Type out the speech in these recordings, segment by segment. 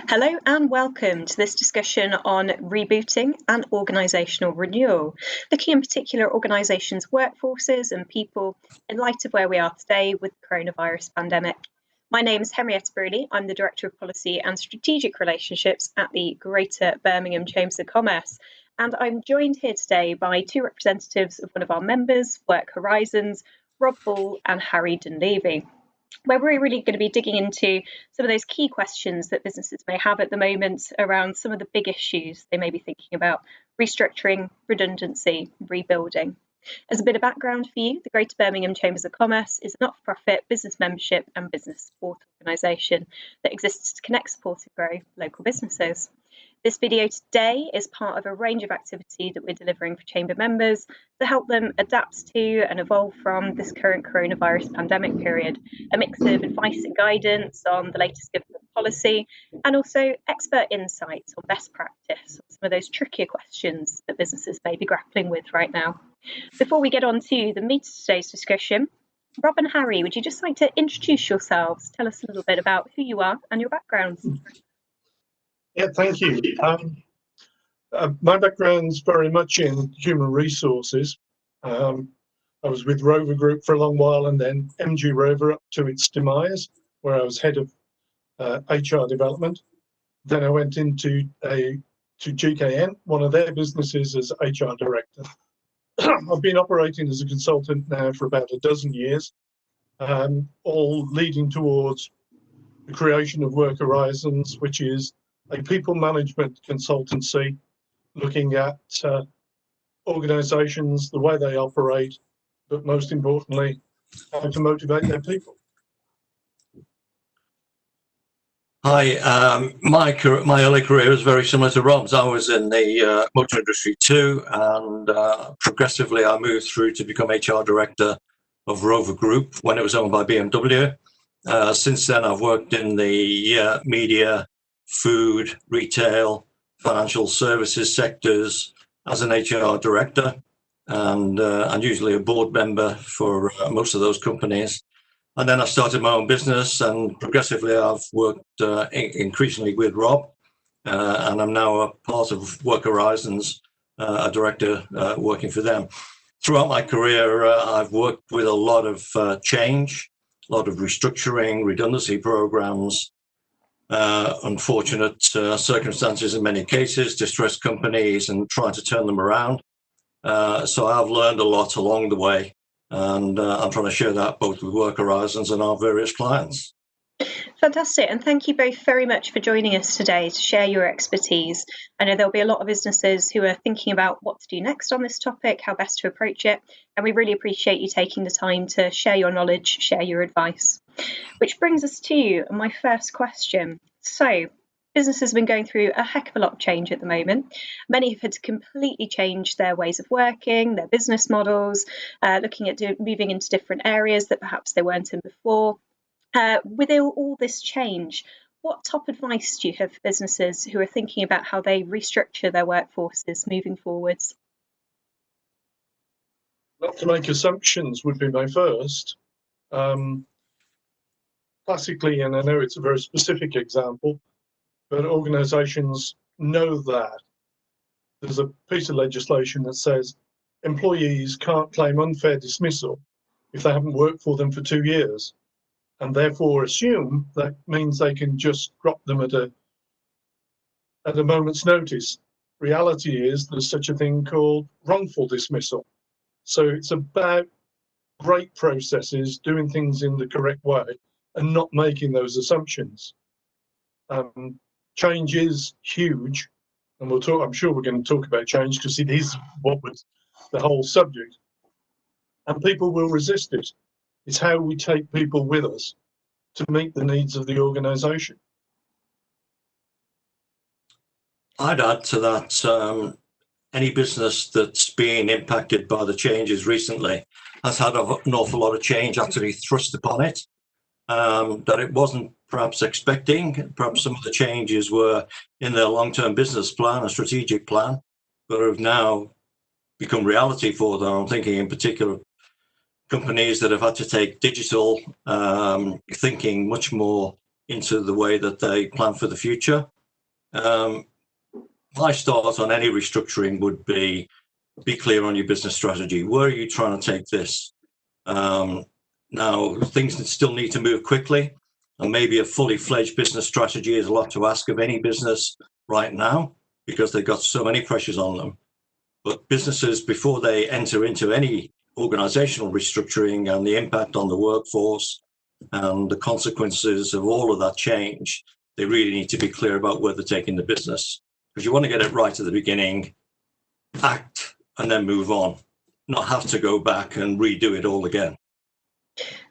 Hello and welcome to this discussion on rebooting and organisational renewal, looking in particular at organisations' workforces and people in light of where we are today with the coronavirus pandemic. My name is Henrietta Brewley. I'm the Director of Policy and Strategic Relationships at the Greater Birmingham Chambers of Commerce, and I'm joined here today by two representatives of one of our members, Work Horizons, Rob Ball and Harry Dunleavy, where we're really going to be digging into some of those key questions that businesses may have at the moment around some of the big issues they may be thinking about: restructuring, redundancy, rebuilding. As a bit of background for you, the Greater Birmingham Chambers of Commerce is a not-for-profit business membership and business support organisation that exists to connect, support and grow local businesses. This video today is part of a range of activity that we're delivering for Chamber members to help them adapt to and evolve from this current coronavirus pandemic period. A mix of advice and guidance on the latest government policy and also expert insights on best practice on some of those trickier questions that businesses may be grappling with right now. Before we get on to the meat of today's discussion, Rob and Harry, would you just like to introduce yourselves? Tell us a little bit about who you are and your backgrounds. Yeah, thank you. My background's very much in human resources. I was with Rover Group for a long while and then MG Rover up to its demise, where I was head of HR development. Then I went into to GKN, one of their businesses, as HR director. I've been operating as a consultant now for about a dozen years, all leading towards the creation of Work Horizons, which is a people management consultancy looking at organisations, the way they operate, but most importantly, how to motivate their people. Hi, my early career was very similar to Rob's. I was in the motor industry too, and progressively I moved through to become HR director of Rover Group when it was owned by BMW. Since then, I've worked in the media, food, retail, financial services sectors as an HR director, and usually a board member for most of those companies. And then I started my own business, and progressively I've worked increasingly with Rob, and I'm now a part of Work Horizons, a director working for them. Throughout my career, I've worked with a lot of change, a lot of restructuring, redundancy programs, unfortunate circumstances in many cases, distressed companies, and trying to turn them around. So I've learned a lot along the way, and I'm trying to share that both with Work Horizons and our various clients. Fantastic, and thank you both very much for joining us today to share your expertise. I know there'll be a lot of businesses who are thinking about what to do next on this topic, how best to approach it, and we really appreciate you taking the time to share your knowledge, share your advice. Which brings us to my first question. So, businesses have been going through a heck of a lot of change at the moment. Many have had to completely change their ways of working, their business models, looking at moving into different areas that perhaps they weren't in before. With all this change, what top advice do you have for businesses who are thinking about how they restructure their workforces moving forwards? Not to make assumptions would be my first. Classically, and I know it's a very specific example, but organisations know that there's a piece of legislation that says employees can't claim unfair dismissal if they haven't worked for them for 2 years, and therefore assume that means they can just drop them at a moment's notice. Reality is there's such a thing called wrongful dismissal. So it's about great processes, doing things in the correct way, and not making those assumptions. Change is huge, and I'm sure we're going to talk about change because it is what was the whole subject, and people will resist it. It's how we take people with us to meet the needs of the organisation. I'd add to that, any business that's been impacted by the changes recently has had an awful lot of change actually thrust upon it, that it wasn't perhaps expecting. Perhaps some of the changes were in their long-term business plan, a strategic plan, but have now become reality for them. I'm thinking in particular companies that have had to take digital thinking much more into the way that they plan for the future. My start on any restructuring would be clear on your business strategy. Where are you trying to take this? Now, things still need to move quickly, and maybe a fully fledged business strategy is a lot to ask of any business right now because they've got so many pressures on them. But businesses, before they enter into any organizational restructuring and the impact on the workforce and the consequences of all of that change, they really need to be clear about where they're taking the business. Because you want to get it right at the beginning, act, and then move on, not have to go back and redo it all again.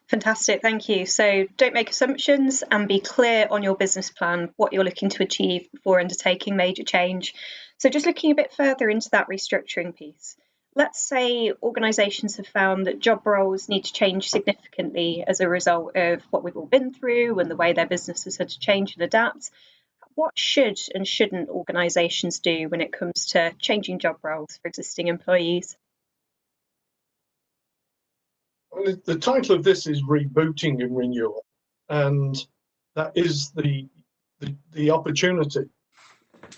Fantastic, thank you. So don't make assumptions and be clear on your business plan, what you're looking to achieve before undertaking major change. So just looking a bit further into that restructuring piece, let's say organisations have found that job roles need to change significantly as a result of what we've all been through and the way their business has had to change and adapt. What should and shouldn't organisations do when it comes to changing job roles for existing employees? Well, the title of this is Rebooting and Renewal, and that is the opportunity.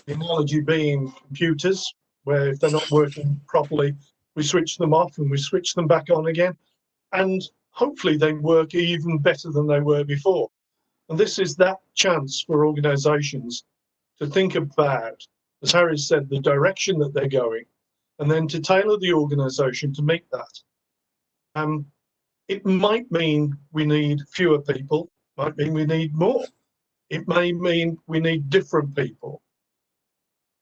The analogy being computers, where if they're not working properly, we switch them off and we switch them back on again, and hopefully they work even better than they were before. And this is that chance for organisations to think about, as Harry said, the direction that they're going, and then to tailor the organisation to meet that. It might mean we need fewer people, might mean we need more. It may mean we need different people.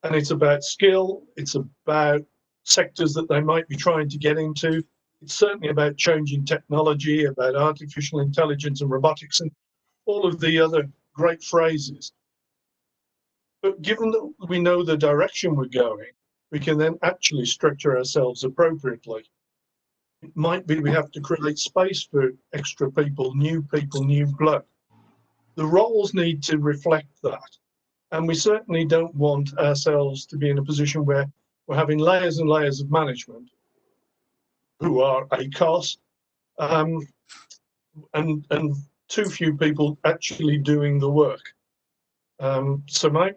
And it's about skill, it's about sectors that they might be trying to get into. It's certainly about changing technology, about artificial intelligence and robotics and all of the other great phrases. But given that we know the direction we're going, we can then actually structure ourselves appropriately. It might be we have to create space for extra people, new blood. The roles need to reflect that. And we certainly don't want ourselves to be in a position where we're having layers and layers of management who are a cost, and too few people actually doing the work. So my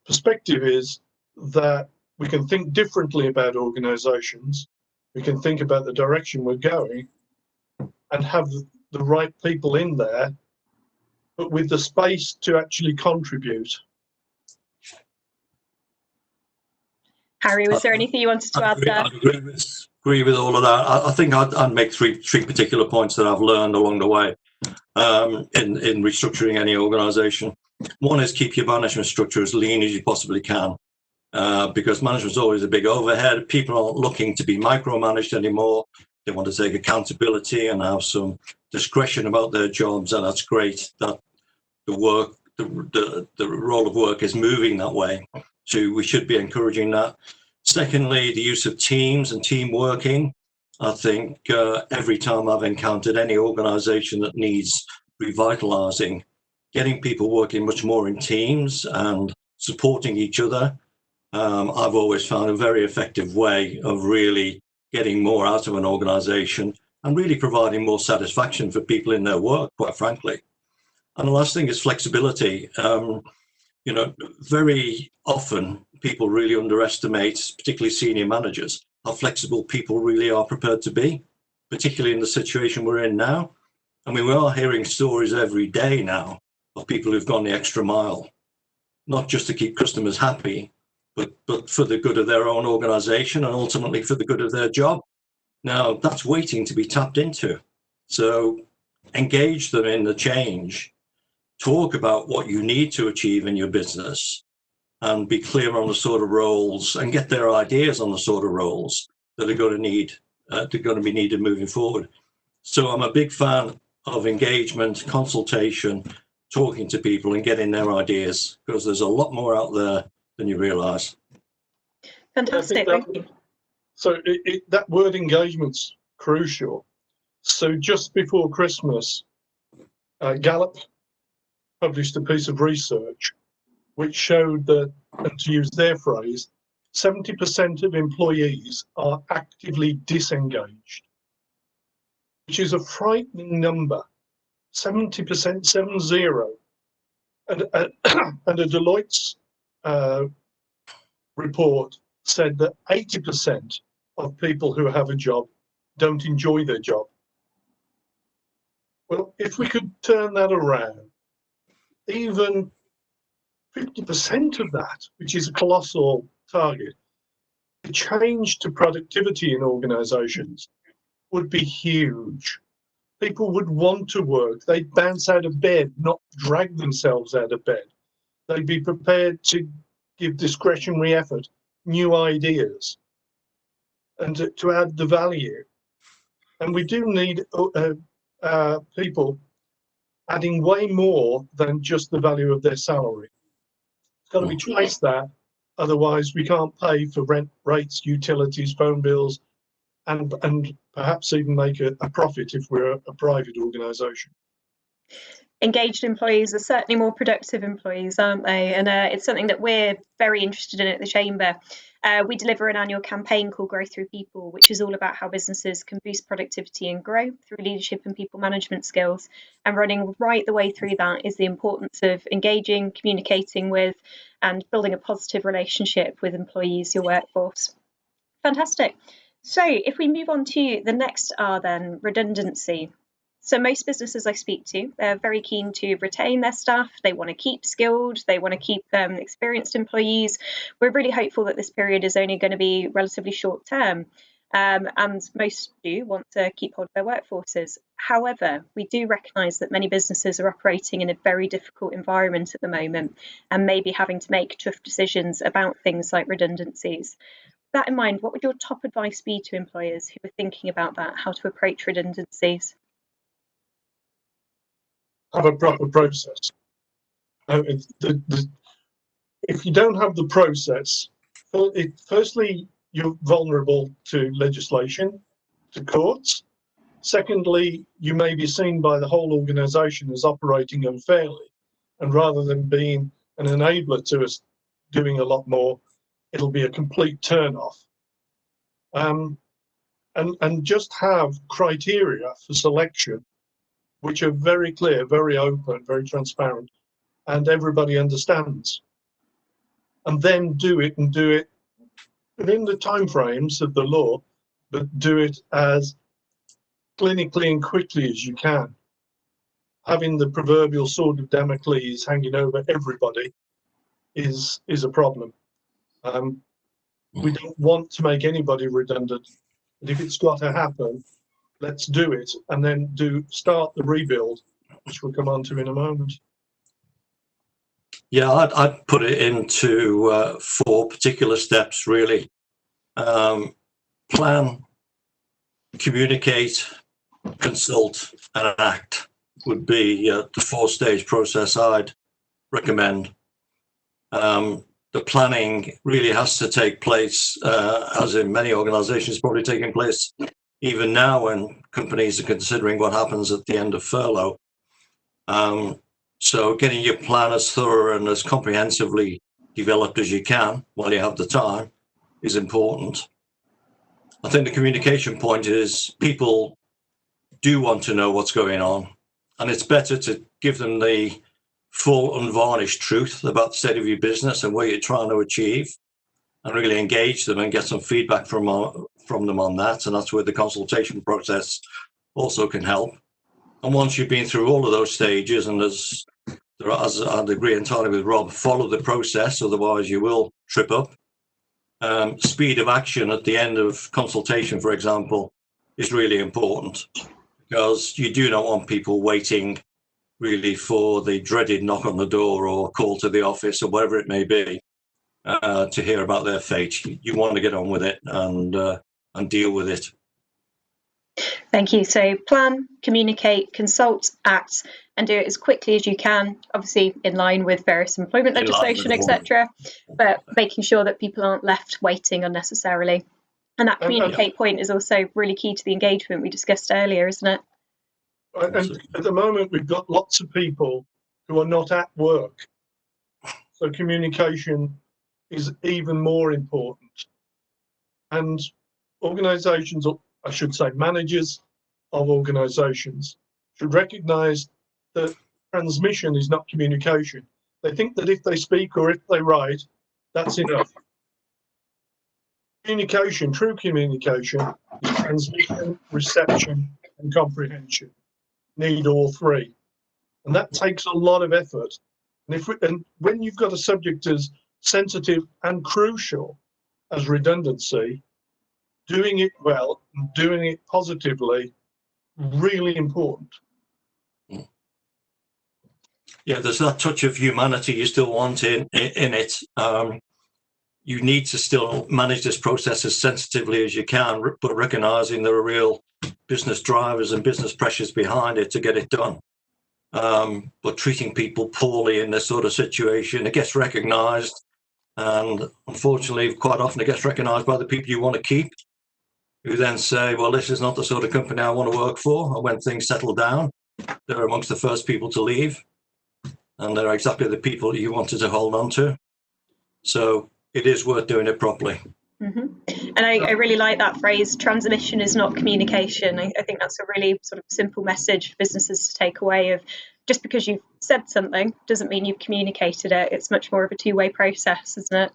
perspective is that we can think differently about organizations. We can think about the direction we're going and have the right people in there, but with the space to actually contribute. Harry, was there anything you wanted to add there? I agree with all of that. I think I'd make three particular points that I've learned along the way in restructuring any organisation. One is keep your management structure as lean as you possibly can. Because management's always a big overhead. People aren't looking to be micromanaged anymore. They want to take accountability and have some discretion about their jobs, and that's great that the role of work is moving that way. So we should be encouraging that. Secondly, the use of teams and team working. I think every time I've encountered any organisation that needs revitalising, getting people working much more in teams and supporting each other, I've always found a very effective way of really getting more out of an organisation and really providing more satisfaction for people in their work, quite frankly. And the last thing is flexibility. Very often people really underestimate, particularly senior managers, how flexible people really are prepared to be, particularly in the situation we're in now. I mean, we are hearing stories every day now of people who've gone the extra mile, not just to keep customers happy, but for the good of their own organisation and ultimately for the good of their job. Now, that's waiting to be tapped into. So engage them in the change, talk about what you need to achieve in your business, and be clear on the sort of roles and get their ideas on the sort of roles that are going to be needed moving forward. So I'm a big fan of engagement, consultation, talking to people and getting their ideas, because there's a lot more out there than you realise. Fantastic, thank you. So that word engagement's crucial. So just before Christmas, Gallup published a piece of research which showed that, and to use their phrase, 70% of employees are actively disengaged, which is a frightening number. 70%, 70, and and a Deloitte's report said that 80% of people who have a job don't enjoy their job. Well, if we could turn that around, even 50% of that, which is a colossal target, the change to productivity in organizations would be huge. People would want to work. They'd bounce out of bed, not drag themselves out of bed. They'd be prepared to give discretionary effort, new ideas, and to add the value. And we do need people adding way more than just the value of their salary. It's got to be twice that. Otherwise, we can't pay for rent, rates, utilities, phone bills, and perhaps even make a profit if we're a private organisation. Engaged employees are certainly more productive employees, aren't they? And it's something that we're very interested in at the Chamber. We deliver an annual campaign called Growth Through People, which is all about how businesses can boost productivity and grow through leadership and people management skills. And running right the way through that is the importance of engaging, communicating with, and building a positive relationship with employees, your workforce. Fantastic. So if we move on to the next R then, redundancy. So most businesses I speak to, they're very keen to retain their staff. They want to keep skilled. They want to keep experienced employees. We're really hopeful that this period is only going to be relatively short term. And most do want to keep hold of their workforces. However, we do recognise that many businesses are operating in a very difficult environment at the moment and may be having to make tough decisions about things like redundancies. With that in mind, what would your top advice be to employers who are thinking about that, how to approach redundancies? Have a proper process. If you don't have the process, firstly, you're vulnerable to legislation, to courts. Secondly, you may be seen by the whole organisation as operating unfairly. And rather than being an enabler to us doing a lot more, it'll be a complete turn-off. And just have criteria for selection which are very clear, very open, very transparent, and everybody understands. And then do it within the timeframes of the law, but do it as clinically and quickly as you can. Having the proverbial sword of Damocles hanging over everybody is a problem. We don't want to make anybody redundant, but if it's got to happen, let's do it, and then start the rebuild, which we'll come on to in a moment. Yeah, I'd put it into 4 particular steps, really. Plan, communicate, consult, and act would be the 4-stage process I'd recommend. The planning really has to take place, as in many organizations, probably taking place even now when companies are considering what happens at the end of furlough. So getting your plan as thorough and as comprehensively developed as you can while you have the time is important. I think the communication point is people do want to know what's going on, and it's better to give them the full unvarnished truth about the state of your business and what you're trying to achieve, and really engage them and get some feedback from them on that. And that's where the consultation process also can help. And once you've been through all of those stages, and as I'd agree entirely with Rob, follow the process, otherwise you will trip up. Speed of action at the end of consultation, for example, is really important, because you do not want people waiting really for the dreaded knock on the door or call to the office or whatever it may be to hear about their fate. You want to get on with it and deal with it. Thank you. So plan, communicate, consult, act, and do it as quickly as you can, obviously in line with various employment legislation, etc., but making sure that people aren't left waiting unnecessarily. And that communicate point is also really key to the engagement we discussed earlier, isn't it? And at the moment, we've got lots of people who are not at work. So communication is even more important. And organizations, or I should say managers of organizations, should recognize that transmission is not communication. They think that if they speak or if they write, that's enough. Communication, true communication, is transmission, reception, and comprehension. Need all three. And that takes a lot of effort. And when you've got a subject as sensitive and crucial as redundancy, doing it well and doing it positively, really important. Yeah, there's that touch of humanity you still want in it. You need to still manage this process as sensitively as you can, but recognizing there are real business drivers and business pressures behind it to get it done. But treating people poorly in this sort of situation, it gets recognized. And unfortunately, quite often it gets recognized by the people you want to keep, who then say, well, this is not the sort of company I want to work for. And when things settle down, they're amongst the first people to leave. And they're exactly the people you wanted to hold on to. So it is worth doing it properly. Mm-hmm. And I really like that phrase, transmission is not communication. I think that's a really sort of simple message for businesses to take away of just because you've said something doesn't mean you've communicated it. It's much more of a two-way process, isn't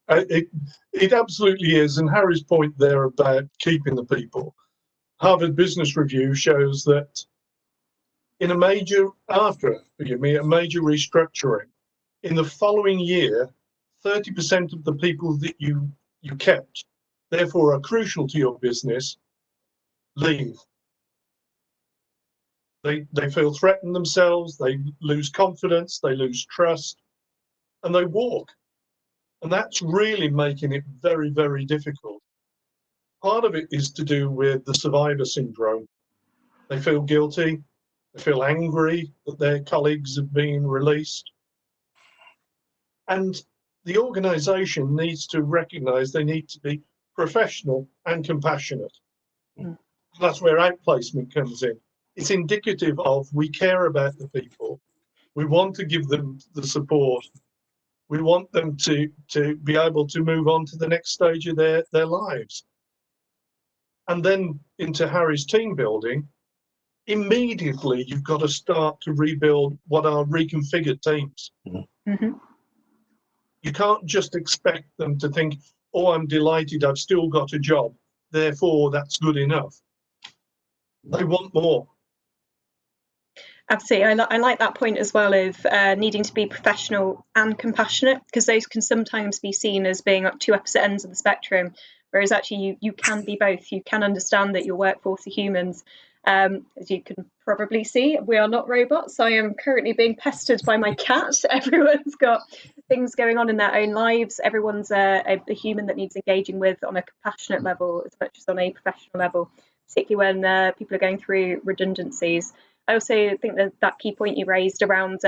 it? It absolutely is. And Harry's point there about keeping the people. Harvard Business Review shows that in a major restructuring, in the following year, 30% of the people that you kept, therefore are crucial to your business, leave. They feel threatened themselves, they lose confidence, they lose trust, and they walk. And that's really making it very, very difficult. Part of it is to do with the survivor syndrome. They feel guilty, they feel angry that their colleagues have been released. And the organisation needs to recognise they need to be professional and compassionate. Mm. That's where outplacement comes in. It's indicative of we care about the people. We want to give them the support. We want them to be able to move on to the next stage of their lives. And then into Harry's team building, immediately you've got to start to rebuild what are reconfigured teams. Mm-hmm. You can't just expect them to think, oh, I'm delighted, I've still got a job, therefore that's good enough. They want more. Absolutely. I like that point as well of needing to be professional and compassionate, because those can sometimes be seen as being at two opposite ends of the spectrum, whereas actually you can be both. You can understand that your workforce are humans. As you can probably see, we are not robots. I am currently being pestered by my cat. Everyone's got things going on in their own lives. Everyone's a human that needs engaging with on a compassionate level as much as on a professional level, particularly when people are going through redundancies. I also think that key point you raised around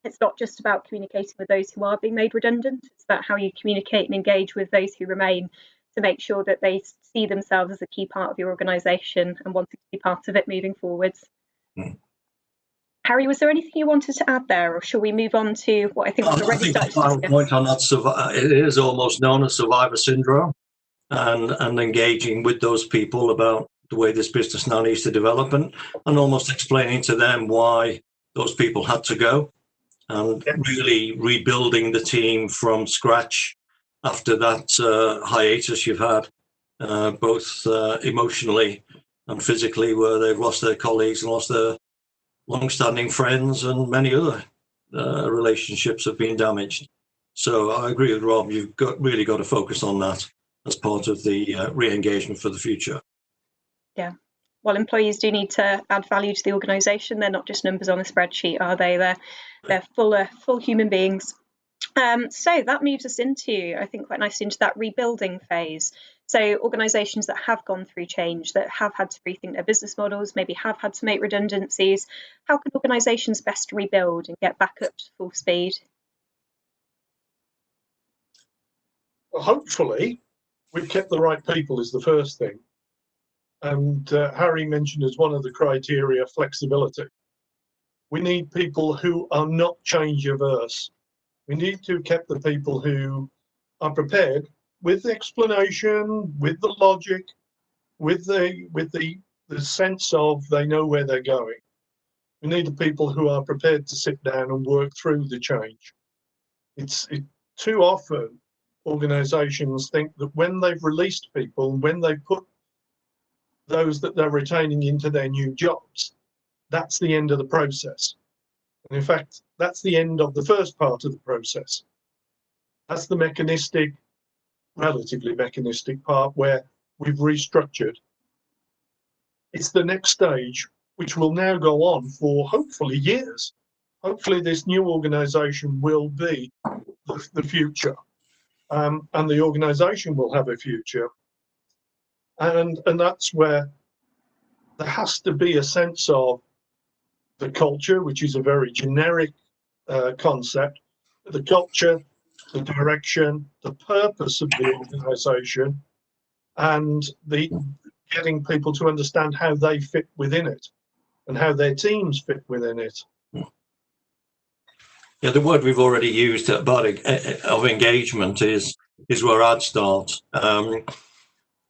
it's not just about communicating with those who are being made redundant. It's about how you communicate and engage with those who remain to make sure that they see themselves as a key part of your organisation and wanting to be part of it moving forwards. Mm. Harry, was there anything you wanted to add there, or shall we move on to what I think we've already started to discuss? The final point on that, it is almost known as survivor syndrome, and engaging with those people about the way this business now needs to develop, and almost explaining to them why those people had to go, and really rebuilding the team from scratch after that hiatus you've had, both emotionally and physically, where they've lost their colleagues and lost their long-standing friends, and many other relationships have been damaged. So I agree with Rob, you've really got to focus on that as part of the re-engagement for the future. Yeah. Well, employees do need to add value to the organisation. They're not just numbers on a spreadsheet, are they? They're full human beings. So that moves us into, I think, quite nicely into that rebuilding phase. So organisations that have gone through change, that have had to rethink their business models, maybe have had to make redundancies, how can organisations best rebuild and get back up to full speed? Well, hopefully, we've kept the right people is the first thing. And Harry mentioned as one of the criteria, flexibility. We need people who are not change averse. We need to keep the people who are prepared with the explanation, with the logic, with the sense of they know where they're going. We need the people who are prepared to sit down and work through the change. Too often, organisations think that when they've released people, when they put those that they're retaining into their new jobs, that's the end of the process. And in fact, that's the end of the first part of the process. That's the mechanistic, relatively mechanistic part where we've restructured. It's the next stage, which will now go on for hopefully years. Hopefully this new organisation will be the future, and the organisation will have a future. And that's where there has to be a sense of the culture, which is a very generic concept, the culture, the direction, the purpose of the organisation, and the getting people to understand how they fit within it and how their teams fit within it. Yeah, the word we've already used about of engagement is where I'd start.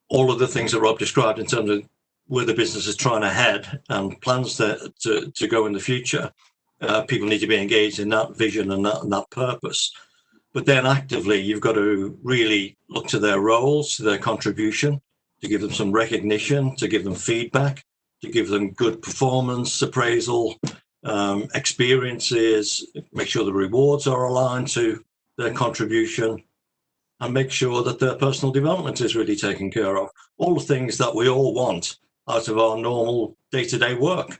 All of the things that Rob described in terms of where the business is trying to head and plans to go in the future, people need to be engaged in that vision and that purpose. But then actively, you've got to really look to their roles, to their contribution, to give them some recognition, to give them feedback, to give them good performance appraisal, experiences, make sure the rewards are aligned to their contribution, and make sure that their personal development is really taken care of. All the things that we all want out of our normal day-to-day work.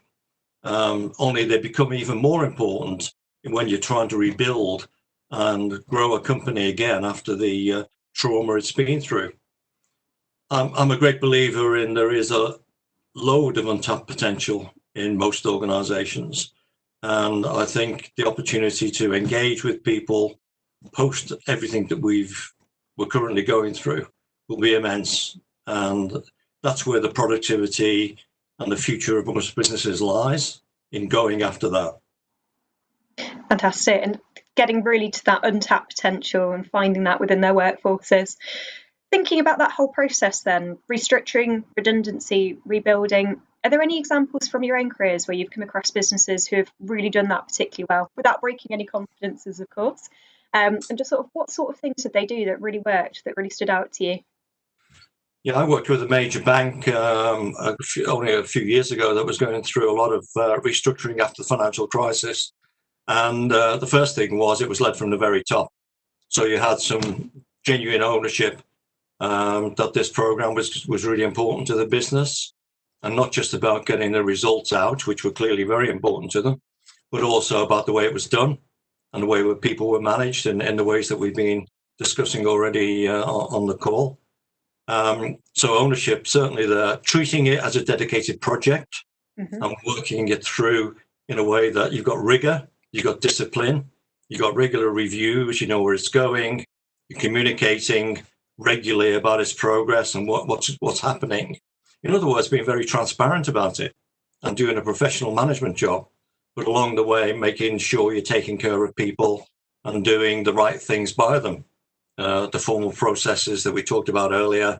Only they become even more important when you're trying to rebuild and grow a company again after the trauma it's been through. I'm a great believer in there is a load of untapped potential in most organizations. And I think the opportunity to engage with people post everything that we're currently going through will be immense. And that's where the productivity and the future of most businesses lies, in going after that. Fantastic. And getting really to that untapped potential and finding that within their workforces. Thinking about that whole process then, restructuring, redundancy, rebuilding, are there any examples from your own careers where you've come across businesses who have really done that particularly well, without breaking any confidences, of course? And just sort of what sort of things did they do that really worked, that really stood out to you? Yeah, I worked with a major bank only a few years ago that was going through a lot of restructuring after the financial crisis. And the first thing was it was led from the very top. So you had some genuine ownership that this program was really important to the business, and not just about getting the results out, which were clearly very important to them, but also about the way it was done and the way people were managed and the ways that we've been discussing already on the call. So ownership, certainly there, treating it as a dedicated project and working it through in a way that you've got rigor, you've got discipline, you've got regular reviews, you know where it's going, you're communicating regularly about its progress and what's happening. In other words, being very transparent about it and doing a professional management job, but along the way, making sure you're taking care of people and doing the right things by them. The formal processes that we talked about earlier,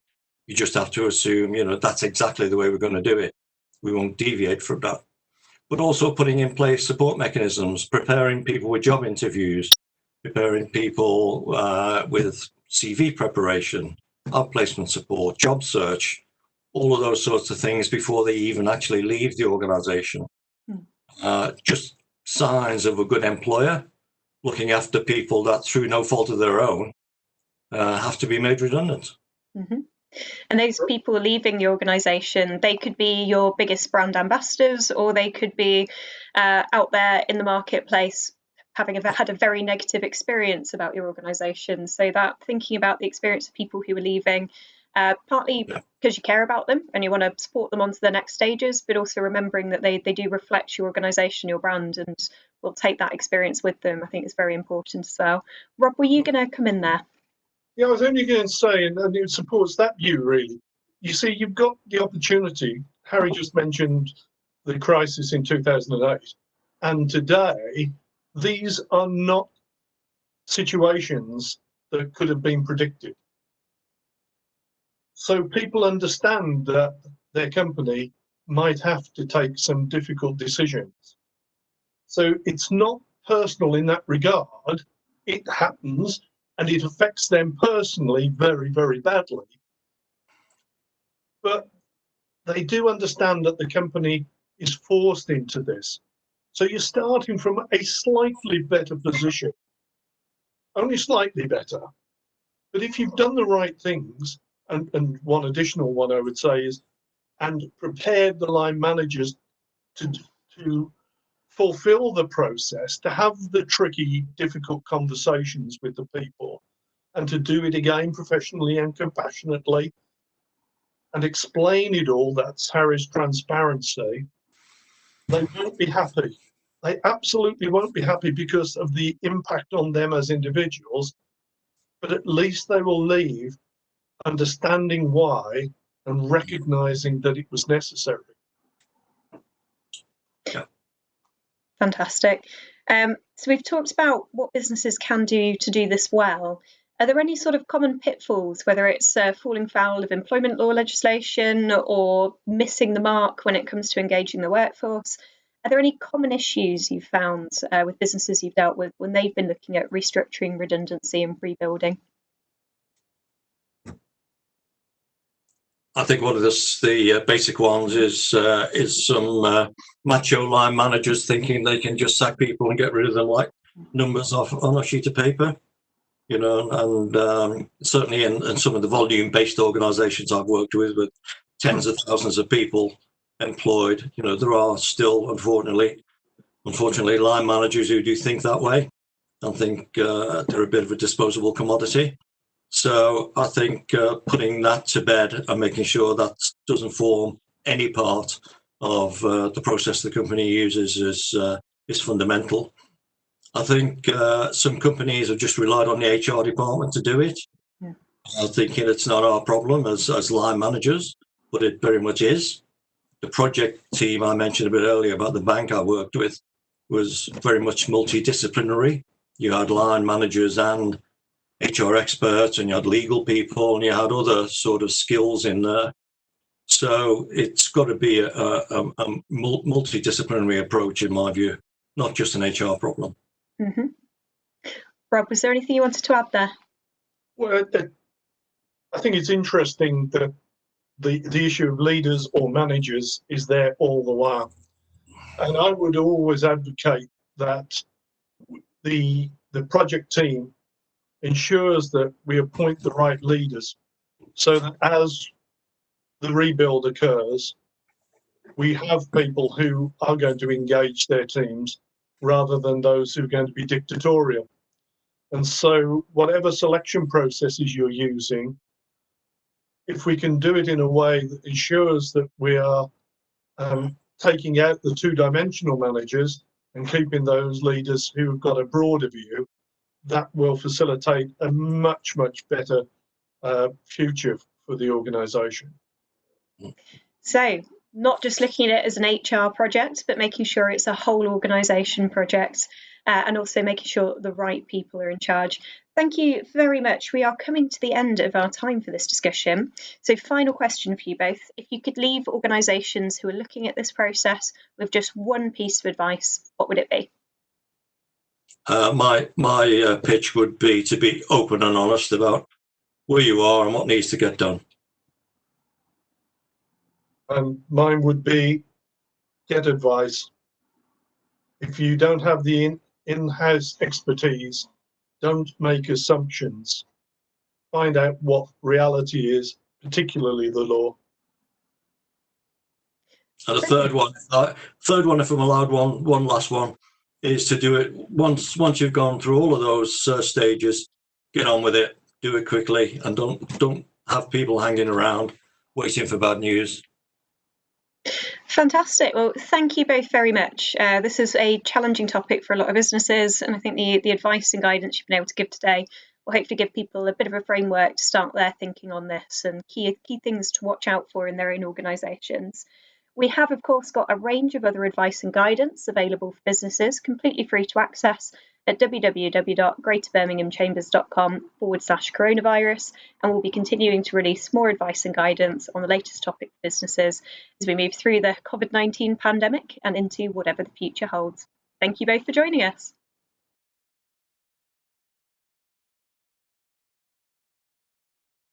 you just have to assume, that's exactly the way we're going to do it. We won't deviate from that. But also putting in place support mechanisms, preparing people with job interviews, preparing people with CV preparation, outplacement support, job search, all of those sorts of things before they even actually leave the organization. Just signs of a good employer, looking after people that through no fault of their own have to be made redundant. And those people leaving the organisation, they could be your biggest brand ambassadors, or they could be out there in the marketplace having had a very negative experience about your organisation. So that thinking about the experience of people who are leaving, partly because you care about them and you want to support them onto the next stages, but also remembering that they do reflect your organisation, your brand, and will take that experience with them, I think is very important as well. Rob, were you going to come in there? Yeah, I was only going to say, and it supports that view, really. You see, you've got the opportunity. Harry just mentioned the crisis in 2008. And today, these are not situations that could have been predicted. So people understand that their company might have to take some difficult decisions. So it's not personal in that regard. It happens and it affects them personally very, very badly. But they do understand that the company is forced into this. So you're starting from a slightly better position, only slightly better. But if you've done the right things, and one additional one I would say is, and prepared the line managers to fulfill the process, to have the tricky, difficult conversations with the people, and to do it again professionally and compassionately, and explain it all, that's Harry's transparency, they won't be happy. They absolutely won't be happy because of the impact on them as individuals, but at least they will leave understanding why and recognizing that it was necessary. Fantastic. So we've talked about what businesses can do to do this well. Are there any sort of common pitfalls, whether it's falling foul of employment law legislation or missing the mark when it comes to engaging the workforce? Are there any common issues you've found with businesses you've dealt with when they've been looking at restructuring, redundancy and rebuilding? I think one of the basic ones is some macho line managers thinking they can just sack people and get rid of them like numbers off on a sheet of paper, you know, and certainly in some of the volume-based organisations I've worked with tens of thousands of people employed, you know, there are still, unfortunately, line managers who do think that way and think they're a bit of a disposable commodity. So I think putting that to bed and making sure that doesn't form any part of the process the company uses is fundamental. I think some companies have just relied on the HR department to do it. Yeah. I'm thinking it's not our problem as line managers, but it very much is. The project team I mentioned a bit earlier about the bank I worked with was very much multidisciplinary. You had line managers and HR experts, and you had legal people, and you had other sort of skills in there. So it's got to be a multidisciplinary approach, in my view, not just an HR problem. Mm-hmm. Rob, was there anything you wanted to add there? Well, I think it's interesting that the issue of leaders or managers is there all the while. And I would always advocate that the project team ensures that we appoint the right leaders so that as the rebuild occurs, we have people who are going to engage their teams rather than those who are going to be dictatorial. And so whatever selection processes you're using, if we can do it in a way that ensures that we are taking out the two-dimensional managers and keeping those leaders who've got a broader view, that will facilitate a much, much better future for the organisation. So, not just looking at it as an HR project, but making sure it's a whole organisation project, and also making sure the right people are in charge. Thank you very much. We are coming to the end of our time for this discussion. So, final question for you both. If you could leave organisations who are looking at this process with just one piece of advice, what would it be? My pitch would be to be open and honest about where you are and what needs to get done. And mine would be get advice. If you don't have the in-house expertise, don't make assumptions. Find out what reality is, particularly the law. And the third one, if I'm allowed one last one, is to do it once you've gone through all of those stages, get on with it, do it quickly, and don't have people hanging around waiting for bad news. Fantastic. Well, thank you both very much. This is a challenging topic for a lot of businesses, and I think the advice and guidance you've been able to give today will hopefully give people a bit of a framework to start their thinking on this and key things to watch out for in their own organisations. We have, of course, got a range of other advice and guidance available for businesses, completely free to access at www.greaterbirminghamchambers.com/coronavirus, and we'll be continuing to release more advice and guidance on the latest topic for businesses as we move through the COVID-19 pandemic and into whatever the future holds. Thank you both for joining us.